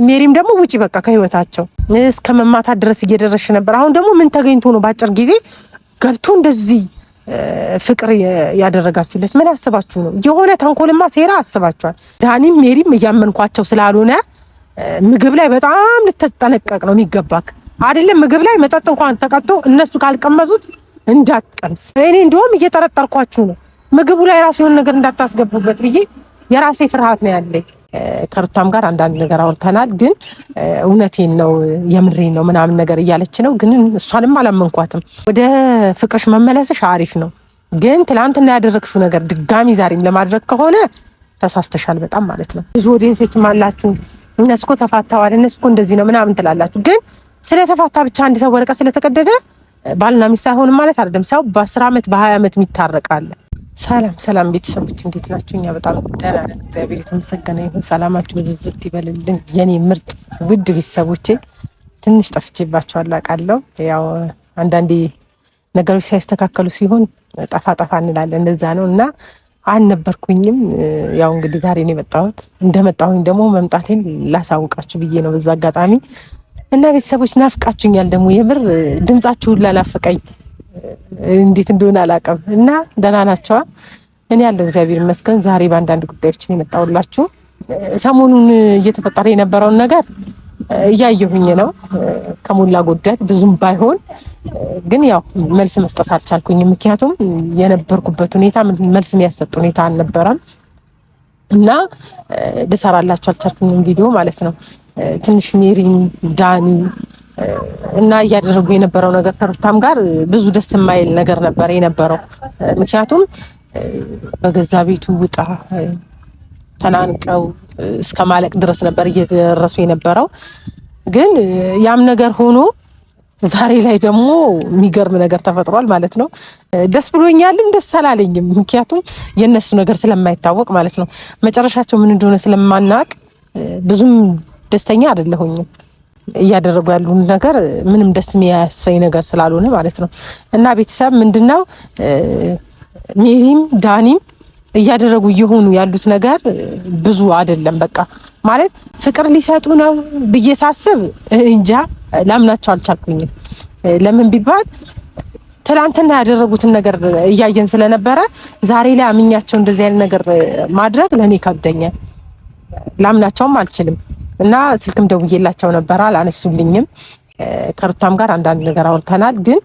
ሜሪም ደግሞ ውጪ በቃ ከህይወታቸው እስከ መማታት ድረስ እየደረሽ ነበር። አሁን ደግሞ ምን ተገኝቶ ነው ባጭር ጊዜ ገብቶ እንደዚህ ፍቅር ያደረጋችሁለት? ምን አስባችሁ ነው? የሆነ ተንኮልማ ሴራ አስባችኋል። ዳኒም ሜሪም እያመንኳቸው ስላልሆነ ምግብ ላይ በጣም ልትጠነቀቅ ነው የሚገባክ አይደለም። ምግብ ላይ መጠጥ እንኳን ተቀጥቶ እነሱ ካልቀመሱት እንዳትቀምስ። እኔ እንደውም እየጠረጠርኳችሁ ነው ምግቡ ላይ ራሱ የሆነ ነገር እንዳታስገቡበት ብዬ የራሴ ፍርሃት ነው ያለኝ። ከሩታም ጋር አንዳንድ ነገር አውርተናል፣ ግን እውነቴን ነው የምሬን ነው ምናምን ነገር እያለች ነው። ግን እሷንም አላመንኳትም። ወደ ፍቅርሽ መመለስሽ አሪፍ ነው፣ ግን ትላንትና ያደረግሽው ነገር ድጋሚ ዛሬም ለማድረግ ከሆነ ተሳስተሻል በጣም ማለት ነው። ብዙ ኦዲየንሶችም አላችሁ እነሱ እኮ ተፋተዋል፣ እነሱ እኮ እንደዚህ ነው ምናምን ትላላችሁ። ግን ስለተፋታ ብቻ አንድ ሰው ወረቀት ስለተቀደደ ባልና ሚስት አይሆንም ማለት አይደለም። ሰው በ10 ዓመት በ20 ዓመት ይታረቃል። ሰላም ቤተሰቦች እንዴት ናችሁ? እኛ በጣም ደህና ነን፣ እግዚአብሔር የተመሰገነ ይሁን። ሰላማችሁ ብዝዝት ይበልልኝ የኔ ምርጥ ውድ ቤተሰቦቼ። ትንሽ ጠፍቼባችኋለሁ አውቃለሁ። ያው አንዳንዴ ነገሮች ሳይስተካከሉ ሲሆን ጠፋ እንላለን፣ እንደዛ ነው እና አልነበርኩኝም። ያው እንግዲህ ዛሬ ነው የመጣሁት። እንደመጣሁኝ ደግሞ መምጣቴን ላሳውቃችሁ ብዬ ነው በዛ አጋጣሚ እና ቤተሰቦች ናፍቃችሁኛል። ደግሞ የምር ድምጻችሁን ላናፈቀኝ እንዴት እንደሆነ አላውቅም። እና ደህና ናቸዋ? እኔ ያለው እግዚአብሔር ይመስገን። ዛሬ በአንዳንድ ጉዳዮችን የመጣሁላችሁ ሰሞኑን እየተፈጠረ የነበረውን ነገር እያየሁኝ ነው። ከሞላ ጎደል ብዙም ባይሆን ግን ያው መልስ መስጠት አልቻልኩኝም። ምክንያቱም የነበርኩበት ሁኔታ መልስ የሚያሰጥ ሁኔታ አልነበረም እና ልሰራላችሁ አልቻልኩኝም ቪዲዮ ማለት ነው። ትንሽ ሜሪን ዳኒ እና እያደረጉ የነበረው ነገር ከሩታም ጋር ብዙ ደስ የማይል ነገር ነበር የነበረው። ምክንያቱም በገዛ ቤቱ ውጣ ተናንቀው እስከ ማለቅ ድረስ ነበር እየደረሱ የነበረው። ግን ያም ነገር ሆኖ ዛሬ ላይ ደግሞ የሚገርም ነገር ተፈጥሯል ማለት ነው። ደስ ብሎኛልም ደስ አላለኝም። ምክንያቱም የነሱ ነገር ስለማይታወቅ ማለት ነው። መጨረሻቸው ምን እንደሆነ ስለማናቅ ብዙም ደስተኛ አይደለሁኝም። እያደረጉ ያሉ ነገር ምንም ደስ የሚያሰኝ ነገር ስላልሆነ ማለት ነው። እና ቤተሰብ ምንድነው ሜሪም ዳኒም እያደረጉ እየሆኑ ያሉት ነገር ብዙ አይደለም። በቃ ማለት ፍቅር ሊሰጡ ነው ብዬ ሳስብ እንጃ ላምናቸው አልቻልኩኝም። ለምን ቢባል ትላንትና ያደረጉትን ነገር እያየን ስለነበረ ዛሬ ላይ አምኛቸው እንደዚህ አይነት ነገር ማድረግ ለኔ ከብደኛል። ላምናቸውም አልችልም። እና ስልክም ደውዬላቸው ነበር አላነሱልኝም። ከሩታም ጋር አንዳንድ ነገር አውርተናል፣ ግን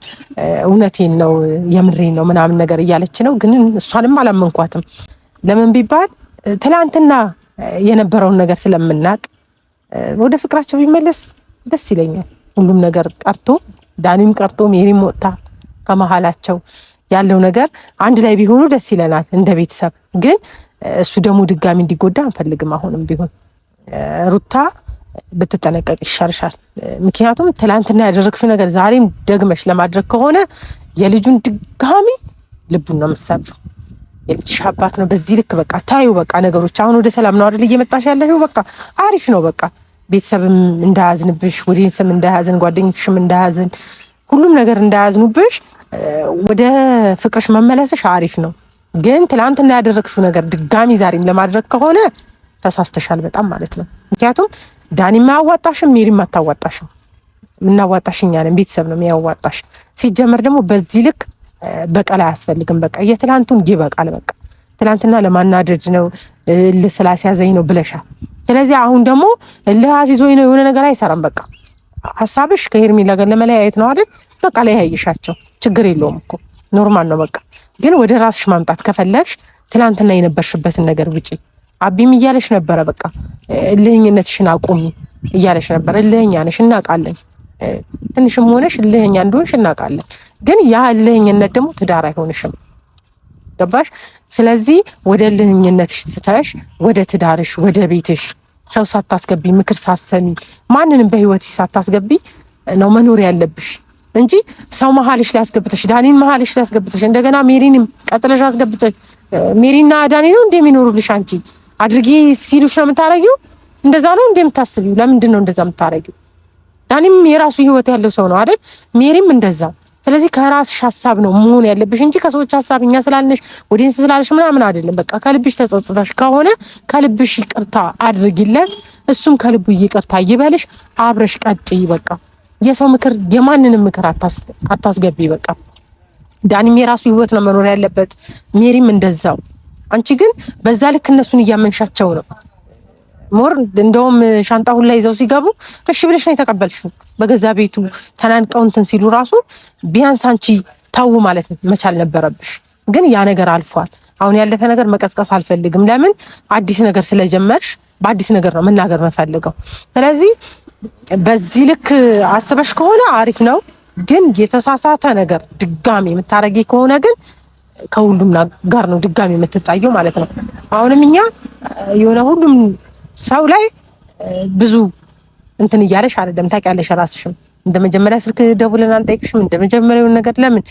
እውነቴን ነው የምሬን ነው ምናምን ነገር እያለች ነው። ግን እሷንም አላመንኳትም። ለምን ቢባል ትላንትና የነበረውን ነገር ስለምናቅ ወደ ፍቅራቸው ቢመለስ ደስ ይለኛል። ሁሉም ነገር ቀርቶ ዳኒም ቀርቶ ሜሪም ወጣ ከመሃላቸው ያለው ነገር አንድ ላይ ቢሆኑ ደስ ይለናል እንደ ቤተሰብ። ግን እሱ ደግሞ ድጋሚ እንዲጎዳ አንፈልግም። አሁንም ቢሆን ሩታ ብትጠነቀቅ ይሻልሻል። ምክንያቱም ትላንትና ያደረግሽው ነገር ዛሬም ደግመሽ ለማድረግ ከሆነ የልጁን ድጋሚ ልቡን ነው የምትሰብረው። የልጅሽ አባት ነው። በዚህ ልክ በቃ ታዩ በቃ ነገሮች አሁን ወደ ሰላም ነው አይደል እየመጣሽ ያለሽው? በቃ አሪፍ ነው። በቃ ቤተሰብም እንዳያዝንብሽ፣ ወዲንስም እንዳያዝን፣ ጓደኞችሽም እንዳያዝን፣ ሁሉም ነገር እንዳያዝኑብሽ ወደ ፍቅርሽ መመለስሽ አሪፍ ነው። ግን ትላንትና ያደረግሽው ነገር ድጋሚ ዛሬም ለማድረግ ከሆነ ተሳስተሻል በጣም ማለት ነው። ምክንያቱም ዳኒም አያዋጣሽም፣ ሜሪም አታዋጣሽም። የምናዋጣሽ እኛ ነን፣ ቤተሰብ ነው የሚያዋጣሽ። ሲጀመር ደግሞ በዚህ ልክ በቀል አያስፈልግም። በቃ የትላንቱን ይበቃል። በቃ ትላንትና ለማናደድ ነው ስላስያዘኝ ነው ብለሻል። ስለዚህ አሁን ደግሞ ለአዚዞኝ ነው የሆነ ነገር አይሰራም። በቃ ሀሳብሽ ከሄርሜላ ጋር ለመለያየት ነው አይደል? በቃ ለያይሻቸው ችግር የለውም እኮ ኖርማል ነው። በቃ ግን ወደ ራስሽ ማምጣት ከፈለግሽ ትላንትና የነበርሽበትን ነገር ውጪ። አቢም እያለሽ ነበረ በቃ እልህኝነትሽን አቁሚ እያለሽ ነበር። እልህኛ ነሽ እናውቃለን። ትንሽም ሆነሽ እልህኛ እንደሆንሽ እናውቃለን። ግን ያ እልህኝነት ደግሞ ትዳር አይሆንሽም። ገባሽ? ስለዚህ ወደ እልህኝነትሽ ትተሽ ወደ ትዳርሽ፣ ወደ ቤትሽ ሰው ሳታስገቢ፣ ምክር ሳሰሚ፣ ማንንም በህይወትሽ ሳታስገቢ ነው መኖር ያለብሽ እንጂ ሰው መሀልሽ ላይ አስገብተሽ ዳኒን መሀልሽ ላይ አስገብተሽ እንደገና ሜሪንም ቀጥለሽ አስገብተሽ ሜሪና ዳኒ ነው እንደሚኖሩልሽ አንቺ አድርጊ ሲሉሽ ነው የምታረጊው። እንደዛ ነው እንደምታስቢው። ለምንድን ነው እንደዛ የምታረጊው? ዳኒም የራሱ ህይወት ያለው ሰው ነው አይደል? ሜሪም እንደዛው። ስለዚህ ከራስሽ ሐሳብ ነው መሆን ያለብሽ እንጂ ከሰዎች ሐሳብ እኛ ስላልነሽ ወዲንስ ስላለሽ ምናምን አይደለም። በቃ ከልብሽ ተጸጽተሽ ከሆነ ከልብሽ ይቅርታ አድርጊለት። እሱም ከልቡ ይቅርታ ይበልሽ። አብረሽ ቀጥይ በቃ። የሰው ምክር የማንንም ምክር አታስገቢ በቃ። ዳኒም የራሱ ህይወት ነው መኖር ያለበት፣ ሜሪም እንደዛው። አንቺ ግን በዛ ልክ እነሱን እያመንሻቸው ነው። ሞር እንደውም ሻንጣ ሁላ ይዘው ሲገቡ እሺ ብለሽ ነው የተቀበልሽው። በገዛ ቤቱ ተናንቀው እንትን ሲሉ ራሱ ቢያንስ አንቺ ታው ማለት መቻል ነበረብሽ። ግን ያ ነገር አልፏል። አሁን ያለፈ ነገር መቀስቀስ አልፈልግም። ለምን አዲስ ነገር ስለጀመርሽ በአዲስ ነገር ነው መናገር መፈልገው። ስለዚህ በዚህ ልክ አስበሽ ከሆነ አሪፍ ነው። ግን የተሳሳተ ነገር ድጋሚ የምታረጊ ከሆነ ግን ከሁሉም ጋር ነው ድጋሚ የምትጣየው ማለት ነው። አሁንም እኛ የሆነ ሁሉም ሰው ላይ ብዙ እንትን እያለሽ አይደለም፣ ታውቂያለሽ። ራስሽም እንደመጀመሪያ ስልክ ደውለን አንጠይቅሽም እንደመጀመሪያው ነገር ለምን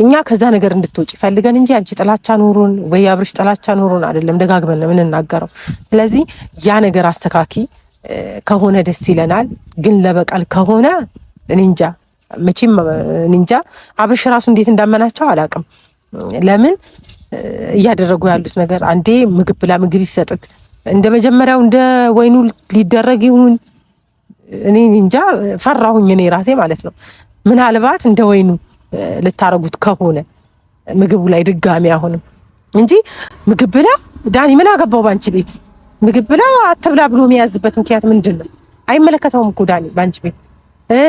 እኛ ከዛ ነገር እንድትወጪ ፈልገን እንጂ አንቺ ጥላቻ ኑሩን ወይ አብርሽ ጥላቻ ኑሩን አይደለም፣ ደጋግመን ነው የምንናገረው። ስለዚህ ያ ነገር አስተካኪ ከሆነ ደስ ይለናል። ግን ለበቀል ከሆነ እኔ እንጃ መቼም እኔ እንጃ። አብርሽ ራሱ እንዴት እንዳመናቸው አላውቅም። ለምን እያደረጉ ያሉት ነገር አንዴ ምግብ ብላ ምግብ ይሰጥክ እንደመጀመሪያው እንደ ወይኑ ሊደረግ ይሁን እኔ እንጃ። ፈራሁኝ እኔ ራሴ ማለት ነው። ምናልባት እንደ ወይኑ ልታረጉት ከሆነ ምግቡ ላይ ድጋሚ አሁንም እንጂ ምግብ ብላ ዳኒ ምን አገባው ባንቺ ቤት ምግብ ብላ አትብላ ብሎ የሚያዝበት ምክንያት ምንድነው? አይመለከተውም እኮ ዳኒ ባንቺ ቤት።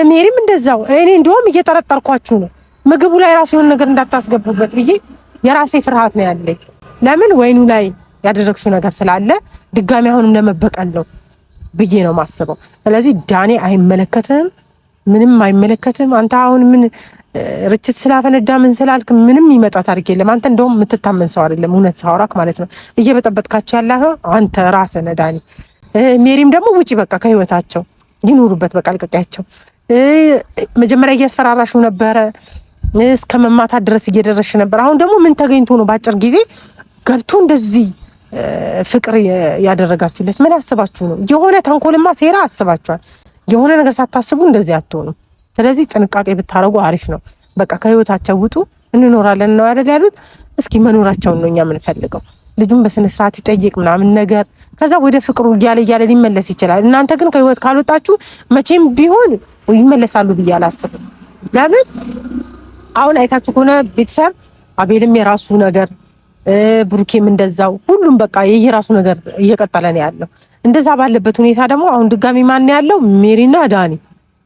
ሜሪም እንደዛው። እኔ እንደውም እየጠረጠርኳችሁ ነው ምግቡ ላይ ራሱ የሆነ ነገር እንዳታስገቡበት ብዬ የራሴ ፍርሃት ነው ያለኝ። ለምን ወይኑ ላይ ያደረግሽው ነገር ስላለ ድጋሚ አሁንም ለመበቀል ነው ብዬ ነው ማስበው። ስለዚህ ዳኒ አይመለከትም፣ ምንም አይመለከትም። አንተ አሁን ምን ርችት ስላፈነዳ ምን ስላልክ ምንም ይመጣ ታሪክ የለም። አንተ እንደውም የምትታመን ሰው አይደለም፣ እውነት ሳወራክ ማለት ነው። እየበጠበጥካቸው ያለህ አንተ ራስህ ነህ ዳኒ። ሜሪም ደግሞ ውጪ በቃ ከህይወታቸው ይኑሩበት በቃ ልቀቂያቸው። መጀመሪያ እያስፈራራሽው ነበረ፣ እስከ መማታት ድረስ እየደረስሽ ነበር። አሁን ደግሞ ምን ተገኝቶ ነው በአጭር ጊዜ ገብቶ እንደዚህ ፍቅር ያደረጋችሁለት? ምን አስባችሁ ነው? የሆነ ተንኮልማ ሴራ አስባችኋል። የሆነ ነገር ሳታስቡ እንደዚህ አትሆኑ። ስለዚህ ጥንቃቄ ብታረጉ አሪፍ ነው። በቃ ከህይወታቸው ውጡ። እንኖራለን ነው አይደል ያሉት? እስኪ መኖራቸውን ነው እኛ የምንፈልገው። ልጁን በስነ ስርዓት ይጠይቅ ምናምን ነገር፣ ከዛ ወደ ፍቅሩ እያለ ሊመለስ ይችላል። እናንተ ግን ከህይወት ካልወጣችሁ መቼም ቢሆን ይመለሳሉ ብዬ አላስብም። ለምን አሁን አይታችሁ ከሆነ ቤተሰብ አቤልም የራሱ ነገር ብሩኬም እንደዛው፣ ሁሉም በቃ የየራሱ ነገር እየቀጠለ ነው ያለው። እንደዛ ባለበት ሁኔታ ደግሞ አሁን ድጋሚ ማን ያለው?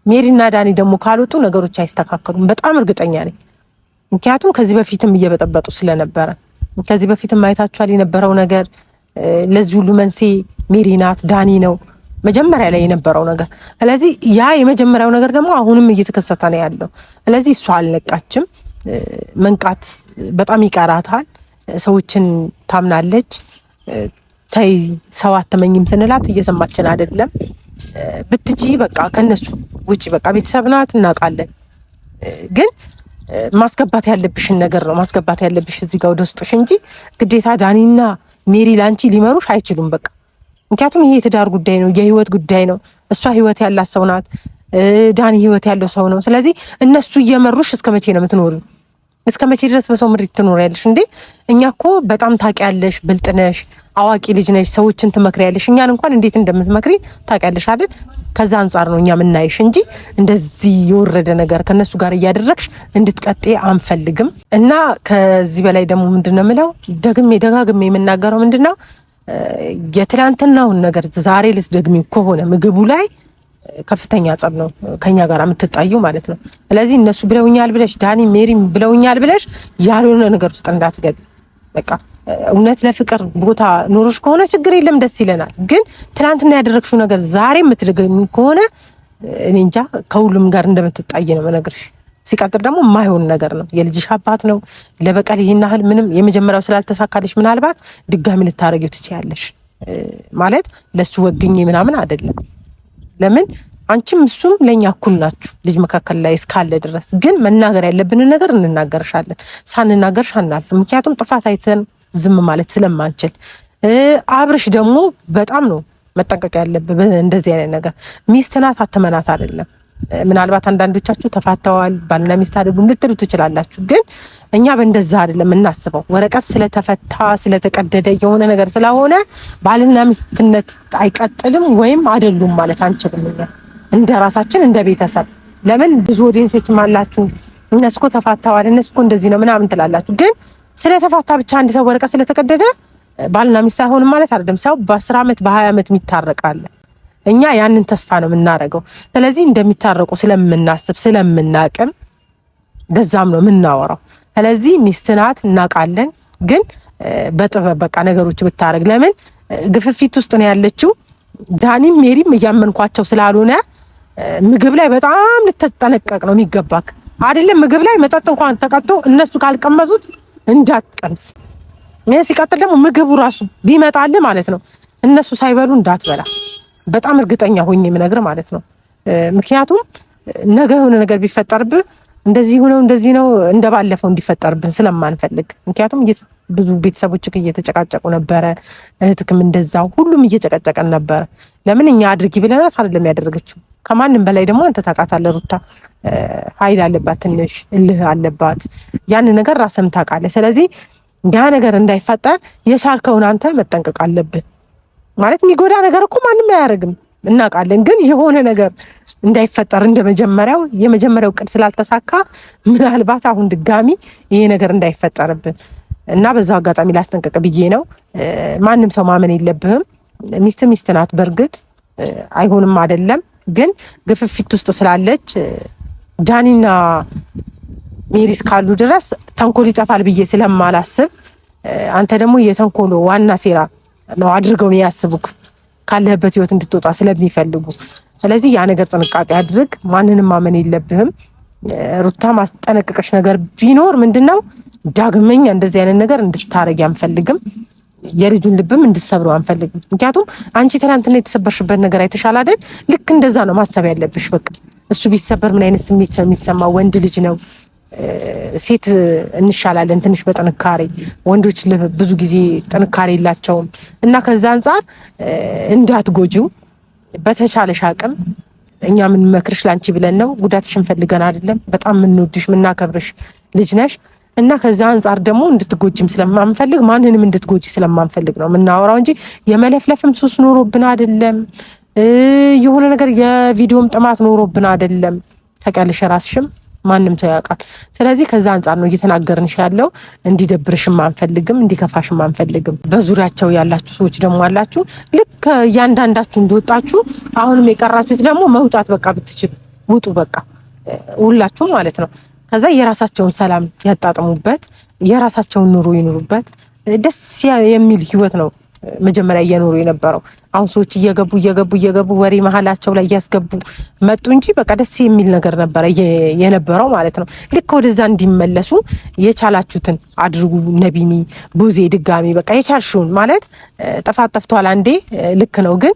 ሜሪና ዳኒ ደግሞ ካልወጡ ነገሮች አይስተካከሉም። በጣም እርግጠኛ ነኝ። ምክንያቱም ከዚህ በፊትም እየበጠበጡ ስለነበረ፣ ከዚህ በፊትም አይታችኋል የነበረው ነገር። ለዚህ ሁሉ መንስኤ ሜሪ ናት፣ ዳኒ ነው መጀመሪያ ላይ የነበረው ነገር። ስለዚህ ያ የመጀመሪያው ነገር ደግሞ አሁንም እየተከሰተ ነው ያለው። ስለዚህ እሷ አልነቃችም። መንቃት በጣም ይቀራታል። ሰዎችን ታምናለች። ተይ ሰው አትመኝም ስንላት እየሰማችን አይደለም። ብትጂ በቃ ከነሱ ውጪ በቃ ቤተሰብ ናት እናውቃለን። ግን ማስገባት ያለብሽን ነገር ነው ማስገባት ያለብሽ እዚህ ጋር ወደ ውስጥሽ እንጂ ግዴታ ዳኒና ሜሪ ላንቺ ሊመሩሽ አይችሉም። በቃ ምክንያቱም ይሄ የትዳር ጉዳይ ነው፣ የህይወት ጉዳይ ነው። እሷ ህይወት ያላት ሰው ናት፣ ዳኒ ህይወት ያለው ሰው ነው። ስለዚህ እነሱ እየመሩሽ እስከ መቼ ነው የምትኖሪው? እስከ መቼ ድረስ በሰው ምሪት ትኖሪያለሽ እንዴ? እኛ እኮ በጣም ታውቂያለሽ፣ ብልጥ ነሽ፣ አዋቂ ልጅ ነሽ፣ ሰዎችን ትመክሪያለሽ። እኛን እንኳን እንዴት እንደምትመክሪ ታውቂያለሽ አይደል? ከዛ አንጻር ነው እኛ የምናይሽ እንጂ እንደዚህ የወረደ ነገር ከነሱ ጋር እያደረግሽ እንድትቀጤ አንፈልግም። እና ከዚህ በላይ ደግሞ ምንድነው የምለው ደጋግሜ የምናገረው ምንድነው የትላንትናውን ነገር ዛሬ ልትደግሚ ከሆነ ምግቡ ላይ ከፍተኛ ጸብ ነው ከኛ ጋር የምትጣዩ ማለት ነው። ስለዚህ እነሱ ብለውኛል ብለሽ ዳኒ ሜሪም ብለውኛል ብለሽ ያልሆነ ነገር ውስጥ እንዳትገቢ። በቃ እውነት ለፍቅር ቦታ ኖሮሽ ከሆነ ችግር የለም ደስ ይለናል። ግን ትናንትና ያደረግሽው ነገር ዛሬ የምትደግሚ ከሆነ እኔ እንጃ ከሁሉም ጋር እንደምትጣይ ነው መነግርሽ። ሲቀጥል ደግሞ የማይሆን ነገር ነው። የልጅሽ አባት ነው። ለበቀል ይሄን ያህል ምንም የመጀመሪያው ስላልተሳካልሽ ምናልባት ድጋሚ ልታረጊው ትችያለሽ። ማለት ለሱ ወግኝ ምናምን አይደለም። ለምን አንቺም እሱም ለኛ እኩል ናችሁ ልጅ መካከል ላይ እስካለ ድረስ። ግን መናገር ያለብንን ነገር እንናገርሻለን፣ ሳንናገርሽ አናልፍም። ምክንያቱም ጥፋት አይተን ዝም ማለት ስለማንችል። አብርሽ ደግሞ በጣም ነው መጠንቀቅ ያለብህ እንደዚህ አይነት ነገር። ሚስት ናት አትመናት አይደለም። ምናልባት አንዳንዶቻችሁ ተፋተዋል ባልና ሚስት አይደሉም ልትሉ ትችላላችሁ። ግን እኛ በእንደዛ አይደለም እናስበው። ወረቀት ስለተፈታ ስለተቀደደ የሆነ ነገር ስለሆነ ባልና ሚስትነት አይቀጥልም ወይም አይደሉም ማለት አንችልም። እኛ እንደ ራሳችን እንደ ቤተሰብ ለምን ብዙ ኦዲየንሶችም አላችሁ እነሱ እኮ ተፋተዋል እነሱ እኮ እንደዚህ ነው ምናምን ትላላችሁ። ግን ስለተፋታ ብቻ አንድ ሰው ወረቀት ስለተቀደደ ባልና ሚስት አይሆንም ማለት አይደለም። ሰው በ10 ዓመት በ20 ዓመት ይታረቃል። እኛ ያንን ተስፋ ነው የምናደርገው። ስለዚህ እንደሚታረቁ ስለምናስብ ስለምናቅም በዛም ነው የምናወራው። ስለዚህ ሚስት ናት እናውቃለን። ግን በጥበብ በቃ ነገሮች ብታረግ ለምን ግፍፊት ውስጥ ነው ያለችው። ዳኒም ሜሪም እያመንኳቸው ስላልሆነ ምግብ ላይ በጣም ልትጠነቀቅ ነው የሚገባክ አይደለም። ምግብ ላይ መጠጥ እንኳን ተቀጥቶ እነሱ ካልቀመሱት እንዳትቀምስ። ሲቀጥል ደግሞ ምግቡ ራሱ ቢመጣልህ ማለት ነው እነሱ ሳይበሉ እንዳትበላ በጣም እርግጠኛ ሆኜ የምነግር ማለት ነው። ምክንያቱም ነገ የሆነ ነገር ቢፈጠርብህ እንደዚህ ሆነው እንደዚህ ነው እንደባለፈው እንዲፈጠርብን ስለማንፈልግ። ምክንያቱም ብዙ ቤተሰቦች እየተጨቃጨቁ ነበረ፣ እህትክም እንደዛው ሁሉም እየጨቀጨቀን ነበረ። ለምን እኛ አድርጊ ብለናት አይደለም ያደረገችው። ከማንም በላይ ደግሞ አንተ ታውቃታለህ ሩታ ኃይል አለባት፣ ትንሽ እልህ አለባት። ያን ነገር ራስህም ታውቃለህ። ስለዚህ ያ ነገር እንዳይፈጠር የቻልከውን አንተ መጠንቀቅ አለብህ። ማለት የሚጎዳ ነገር እኮ ማንም አያደርግም እናውቃለን። ግን የሆነ ነገር እንዳይፈጠር እንደመጀመሪያው የመጀመሪያው ቅድ ስላልተሳካ ምናልባት አሁን ድጋሚ ይሄ ነገር እንዳይፈጠርብን እና በዛው አጋጣሚ ላስጠንቀቅ ብዬ ነው። ማንም ሰው ማመን የለብህም። ሚስት ናት። በእርግጥ አይሆንም አይደለም። ግን ግፍፊት ውስጥ ስላለች ዳኒና ሜሪስ ካሉ ድረስ ተንኮል ይጠፋል ብዬ ስለማላስብ አንተ ደግሞ የተንኮሎ ዋና ሴራ ነው አድርገው የሚያስቡክ ካለህበት ህይወት እንድትወጣ ስለሚፈልጉ። ስለዚህ ያ ነገር ጥንቃቄ አድርግ። ማንንም ማመን የለብህም። ሩታ ማስጠነቀቀሽ ነገር ቢኖር ምንድነው ዳግመኛ እንደዚህ አይነት ነገር እንድታረጊ አንፈልግም። የልጁን ልብም እንድትሰብረው አንፈልግም። ምክንያቱም አንቺ ትናንትና የተሰበርሽበት ነገር አይተሻል አይደል? ልክ እንደዛ ነው ማሰብ ያለብሽ። በቃ እሱ ቢሰበር ምን አይነት ስሜት የሚሰማው ወንድ ልጅ ነው። ሴት እንሻላለን ትንሽ በጥንካሬ ወንዶች ብዙ ጊዜ ጥንካሬ የላቸውም። እና ከዛ አንፃር እንዳትጎጂው በተቻለሽ አቅም እኛ ምን መክርሽ ላንቺ ብለን ነው። ጉዳትሽን ፈልገን አይደለም። በጣም ምንወድሽ ምናከብርሽ ልጅ ነሽ። እና ከዛ አንፃር ደግሞ እንድትጎጂም ስለማንፈልግ ማንንም እንድትጎጂ ስለማንፈልግ ነው የምናወራው እንጂ የመለፍለፍም ሱስ ኖሮብን አይደለም። የሆነ ነገር የቪዲዮም ጥማት ኖሮብን አይደለም። ታውቂያለሽ ራስሽም ማንም ሰው ያውቃል። ስለዚህ ከዛ አንፃር ነው እየተናገርንሽ ያለው። እንዲደብርሽም አንፈልግም፣ እንዲከፋሽም አንፈልግም። በዙሪያቸው ያላችሁ ሰዎች ደግሞ አላችሁ ልክ እያንዳንዳችሁ እንደወጣችሁ አሁንም የቀራችሁት ደግሞ መውጣት በቃ ብትችሉ ውጡ በቃ ሁላችሁ ማለት ነው። ከዛ የራሳቸውን ሰላም ያጣጥሙበት፣ የራሳቸውን ኑሮ ይኑሩበት። ደስ የሚል ህይወት ነው መጀመሪያ እየኖሩ የነበረው። አሁን ሰዎች እየገቡ ወሬ መሀላቸው ላይ እያስገቡ መጡ እንጂ በቃ ደስ የሚል ነገር ነበረ የነበረው ማለት ነው። ልክ ወደዛ እንዲመለሱ የቻላችሁትን አድርጉ። ነቢኒ ቡዜ ድጋሚ በቃ የቻልሽውን ማለት ጥፋት ጠፍቷል አንዴ ልክ ነው። ግን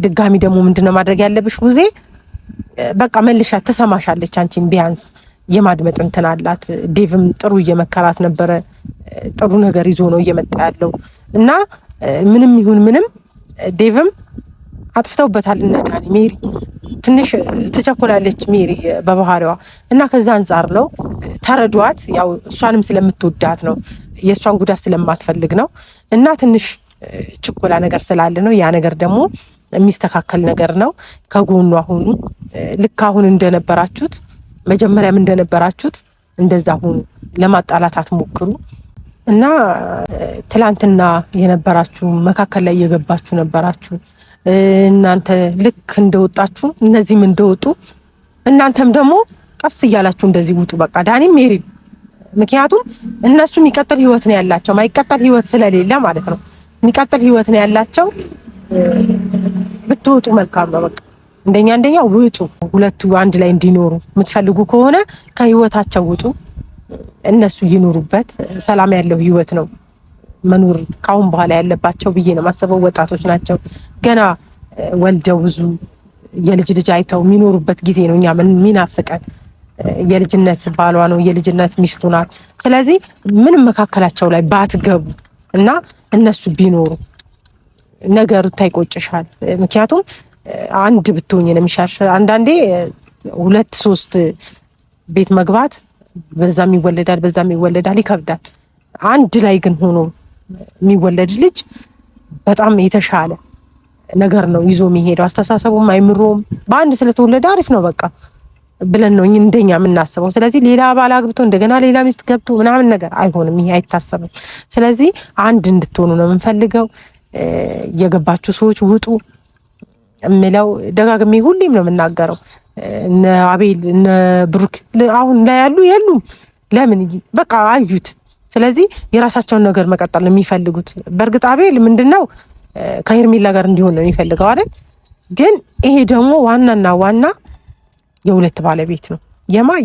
ድጋሚ ደግሞ ምንድነው ማድረግ ያለብሽ ቡዜ? በቃ መልሻ ትሰማሻለች። አንቺን ቢያንስ የማድመጥ እንትን አላት። ዴቭም ጥሩ እየመከራት ነበረ። ጥሩ ነገር ይዞ ነው እየመጣ ያለው እና ምንም ይሁን ምንም ዴቭም አጥፍተውበታል። እነ ዳኒ ሜሪ ትንሽ ትቸኮላለች ሜሪ በባህሪዋ እና ከዛ አንፃር ነው ተረዷት። ያው እሷንም ስለምትወዳት ነው የእሷን ጉዳት ስለማትፈልግ ነው እና ትንሽ ችኮላ ነገር ስላለ ነው። ያ ነገር ደግሞ የሚስተካከል ነገር ነው። ከጎኗ ሁኑ። ልክ አሁን እንደነበራችሁት መጀመሪያም እንደነበራችሁት እንደዛ ሁኑ። ለማጣላት አትሞክሩ። እና ትላንትና የነበራችሁ መካከል ላይ እየገባችሁ ነበራችሁ። እናንተ ልክ እንደወጣችሁ እነዚህም እንደወጡ እናንተም ደግሞ ቀስ እያላችሁ እንደዚህ ውጡ። በቃ ዳኒም ሜሪ ምክንያቱም እነሱ የሚቀጥል ህይወት ነው ያላቸው፣ ማይቀጥል ህይወት ስለሌለ ማለት ነው። የሚቀጥል ህይወት ነው ያላቸው። ብትወጡ መልካም ነው። በቃ እንደኛ ውጡ። ሁለቱ አንድ ላይ እንዲኖሩ የምትፈልጉ ከሆነ ከህይወታቸው ውጡ። እነሱ ይኑሩበት። ሰላም ያለው ህይወት ነው መኖር ካሁን በኋላ ያለባቸው ብዬ ነው ማሰበው። ወጣቶች ናቸው ገና ወልደው ብዙ የልጅ ልጅ አይተው የሚኖሩበት ጊዜ ነው። እኛ ምን ሚናፍቀን የልጅነት ባሏ ነው፣ የልጅነት ሚስቱ ናት። ስለዚህ ምንም መካከላቸው ላይ ባትገቡ እና እነሱ ቢኖሩ ነገሩ ታይቆጭሻል። ምክንያቱም አንድ ብትሆኝ ነው የሚሻልሽ። አንዳንዴ ሁለት ሶስት ቤት መግባት በዛም ይወለዳል ይከብዳል። አንድ ላይ ግን ሆኖ የሚወለድ ልጅ በጣም የተሻለ ነገር ነው ይዞ የሚሄደው። አስተሳሰቡም አይምሮም በአንድ ስለተወለደ አሪፍ ነው በቃ ብለን ነው እንደኛ የምናስበው። ስለዚህ ሌላ ባል አግብቶ እንደገና ሌላ ሚስት ገብቶ ምናምን ነገር አይሆንም፣ ይሄ አይታሰብም። ስለዚህ አንድ እንድትሆኑ ነው የምንፈልገው። የገባችሁ ሰዎች ውጡ እምለው ደጋግሜ ሁሌም ነው የምናገረው። እነ አቤል እነ ብሩክ አሁን ላይ ያሉ የሉም። ለምን በቃ አዩት። ስለዚህ የራሳቸውን ነገር መቀጠል ነው የሚፈልጉት። በእርግጥ አቤል ምንድነው ከሄርሜላ ጋር እንዲሆን ነው የሚፈልገው አይደል? ግን ይሄ ደግሞ ዋናና ዋና የሁለት ባለቤት ነው።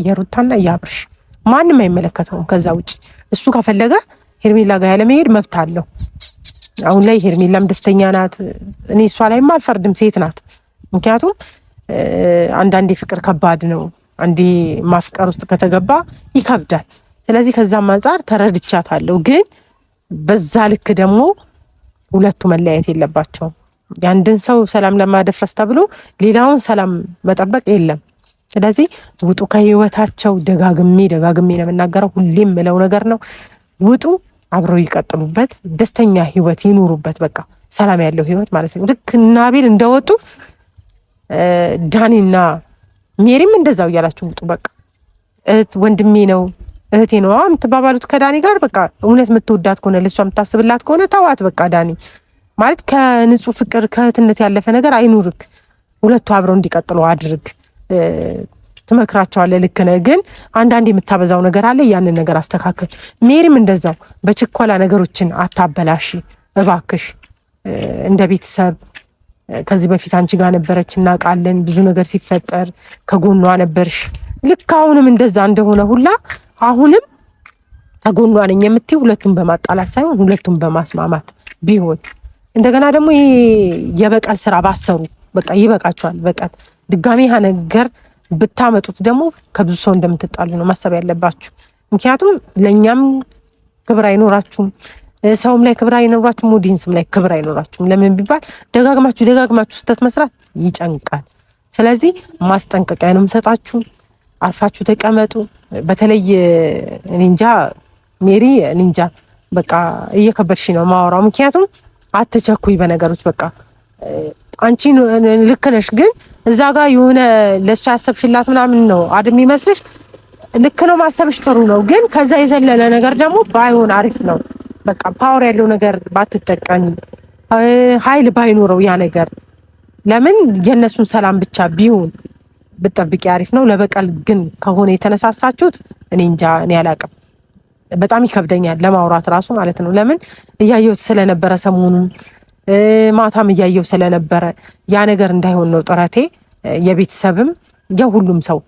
የሩታና የአብርሽ ማንም አይመለከተውም ከዛ ውጪ። እሱ ከፈለገ ሄርሜላ ጋር ያለ መሄድ መብት አለው። አሁን ላይ ሄርሜላም ደስተኛ ናት። እኔ እሷ ላይም አልፈርድም፣ ሴት ናት። ምክንያቱም አንዳንዴ ፍቅር ከባድ ነው። አንዴ ማፍቀር ውስጥ ከተገባ ይከብዳል። ስለዚህ ከዛም አንፃር ተረድቻታለሁ። ግን በዛ ልክ ደግሞ ሁለቱ መለያየት የለባቸውም። የአንድን ሰው ሰላም ለማደፍረስ ተብሎ ሌላውን ሰላም መጠበቅ የለም። ስለዚህ ውጡ ከህይወታቸው። ደጋግሜ ነው የምናገረው፣ ሁሌም ምለው ነገር ነው። ውጡ፣ አብረው ይቀጥሉበት፣ ደስተኛ ህይወት ይኑሩበት። በቃ ሰላም ያለው ህይወት ማለት ነው። ልክ እና አቤል እንደወጡ ዳኒና ሜሪም እንደዛው እያላችሁ ውጡ። በቃ እህት ወንድሜ ነው እህቴ ነው የምትባባሉት ከዳኒ ጋር በቃ እውነት የምትወዳት ከሆነ ለሷ የምታስብላት ከሆነ ተዋት። በቃ ዳኒ ማለት ከንጹህ ፍቅር ከእህትነት ያለፈ ነገር አይኑርክ። ሁለቱ አብረው እንዲቀጥሉ አድርግ። ትመክራቸዋለህ፣ ልክ ነህ። ግን አንዳንድ የምታበዛው ነገር አለ፣ ያንን ነገር አስተካክል። ሜሪም እንደዛው በችኮላ ነገሮችን አታበላሽ እባክሽ። እንደ ቤተሰብ ከዚህ በፊት አንቺ ጋር ነበረች እናውቃለን። ብዙ ነገር ሲፈጠር ከጎኗ ነበርሽ። ልክ አሁንም እንደዛ እንደሆነ ሁላ አሁንም ከጎኗ ነኝ የምትይ ሁለቱን በማጣላት ሳይሆን ሁለቱን በማስማማት ቢሆን። እንደገና ደግሞ ይሄ የበቀል ስራ ባሰሩ በቃ ይበቃቸዋል። በቀል ድጋሜ ያ ነገር ብታመጡት ደግሞ ከብዙ ሰው እንደምትጣሉ ነው ማሰብ ያለባችሁ። ምክንያቱም ለኛም ክብር አይኖራችሁም፣ ሰውም ላይ ክብር አይኖራችሁም፣ ኦዲየንስም ላይ ክብር አይኖራችሁም። ለምን ቢባል ደጋግማችሁ ስህተት መስራት ይጨንቃል። ስለዚህ ማስጠንቀቂያ ነው የምሰጣችሁ። አርፋችሁ ተቀመጡ። በተለይ ኒንጃ ሜሪ ኒንጃ በቃ እየከበድሽ ነው ማወራው። ምክንያቱም አትቸኩይ በነገሮች በቃ አንቺ ልክ ነሽ፣ ግን እዛ ጋር የሆነ ለሷ ያሰብሽላት ምናምን ነው አይደል የሚመስልሽ? ልክ ነው ማሰብሽ ጥሩ ነው፣ ግን ከዛ የዘለለ ነገር ደግሞ ባይሆን አሪፍ ነው። በቃ ፓወር ያለው ነገር ባትጠቀሚ፣ ኃይል ባይኖረው ያ ነገር ለምን የነሱን ሰላም ብቻ ቢሆን ብትጠብቂ አሪፍ ነው። ለበቀል ግን ከሆነ የተነሳሳችሁት እኔ እንጃ፣ እኔ አላቅም። በጣም ይከብደኛል ለማውራት ራሱ ማለት ነው። ለምን እያየሁት ስለነበረ ሰሞኑን ማታም እያየው ስለነበረ ያ ነገር እንዳይሆን ነው ጥረቴ። የቤተሰብም የሁሉም ሰው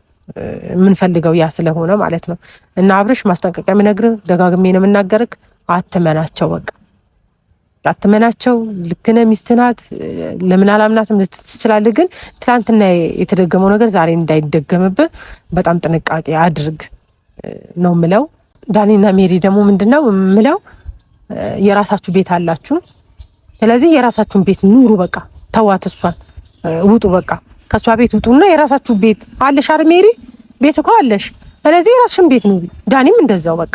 የምንፈልገው ያ ስለሆነ ማለት ነው። እና አብርሽ ማስጠንቀቂያ የምነግርህ ደጋግሜ ነው የምናገርህ፣ አትመናቸው። በቃ አትመናቸው። ልክ ነህ፣ ሚስትህ ናት። ለምን አላምናትም ትችላለህ፣ ግን ትናንትና የተደገመው ነገር ዛሬ እንዳይደገምብህ በጣም ጥንቃቄ አድርግ ነው ምለው። ዳኒና ሜሪ ደግሞ ምንድነው ምለው፣ የራሳችሁ ቤት አላችሁ። ስለዚህ የራሳችሁን ቤት ኑሩ። በቃ ተዋት እሷን፣ ውጡ። በቃ ከሷ ቤት ውጡና የራሳችሁ ቤት አለሽ አይደል ሜሪ? ቤት እኮ አለሽ። ስለዚህ የራስሽን ቤት ኑሪ። ዳኒም እንደዛው በቃ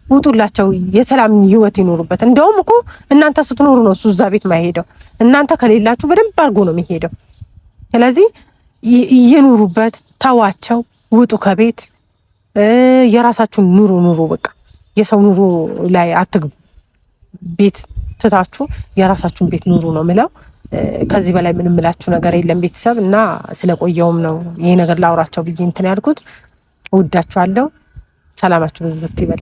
ውጡላቸው፣ የሰላም ህይወት ይኖሩበት። እንደውም እኮ እናንተ ስትኖሩ ነው እሱ እዛ ቤት ማይሄደው። እናንተ ከሌላችሁ በደንብ አድርጎ ነው የሚሄደው። ስለዚህ እየኑሩበት፣ ተዋቸው፣ ውጡ ከቤት። የራሳችሁን ኑሩ። በቃ የሰው ኑሮ ላይ አትግቡ። ቤት ትታችሁ የራሳችሁን ቤት ኑሩ ነው ምለው። ከዚህ በላይ ምንም ምላችሁ ነገር የለም ቤተሰብ። እና ስለቆየውም ነው ይሄ ነገር ላውራቸው ብዬ እንትን ያልኩት። እወዳችኋለሁ። ሰላማችሁ በዝት ይበል።